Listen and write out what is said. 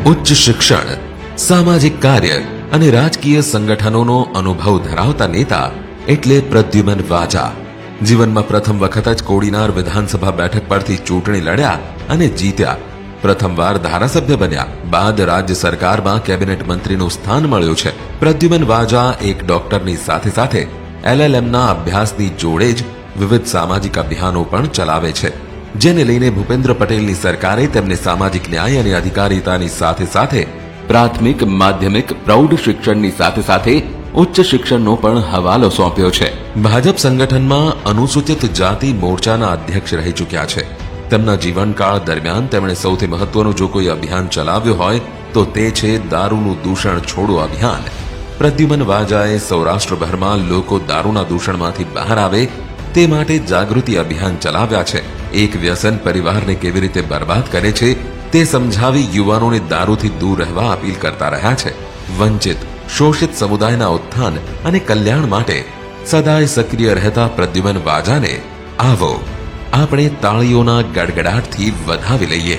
ઉચ્ચ શિક્ષણ, સામાજિક કાર્ય અને રાજકીય સંગઠનોનો અનુભવ ધરાવતા નેતા એટલે પ્રદ્યુમન વાજા. જીવનમાં પ્રથમ વખત જ કોડીનાર વિધાનસભા બેઠક પરથી ચૂંટણી લડ્યા અને જીત્યા. પ્રથમવાર ધારાસભ્ય બન્યા બાદ રાજ્ય સરકારમાં કેબિનેટ મંત્રીનું સ્થાન મળ્યું છે. પ્રદ્યુમન વાજા એક ડોક્ટરની સાથે સાથે LLMના અભ્યાસની જોડે જ વિવિધ સામાજિક અભિયાનો પણ ચલાવે છે, જેને લઈને ભૂપેન્દ્ર પટેલની સરકારે તેમને સામાજિક ન્યાય અને અધિકારીતાની સાથે સાથે પ્રાથમિક, માધ્યમિક, પ્રૌઢ શિક્ષણની સાથે સાથે ઉચ્ચ શિક્ષણનો પણ હવાલો સોંપ્યો છે. ભાજપ સંગઠનમાં અનુસૂચિત જાતિ મોરચાના અધ્યક્ષ રહી ચૂક્યા છે. તેમના જીવનકાળ દરમિયાન તેમણે સૌથી મહત્વનું જો કોઈ અભિયાન ચલાવ્યું હોય તો તે છે દારૂનું દૂષણ છોડો અભિયાન. પ્રદ્યુમન વાજાએ સૌરાષ્ટ્રભરમાં લોકો દારૂના દૂષણમાંથી બહાર આવે તે માટે જાગૃતિ અભિયાન ચલાવ્યા છે. એક વ્યસન પરિવારને કેવી રીતે બરબાદ કરે છે તે સમજાવી યુવાનોને દારૂથી દૂર રહેવા અપીલ કરતા રહ્યા છે. વંચિત, શોષિત સમુદાયના ઉત્થાન અને કલ્યાણ માટે સદાય સક્રિય રહેતા પ્રદ્યુમન વાજાને આવો આપણે તાળીઓના ગડગડાટથી વધાવી લઈએ.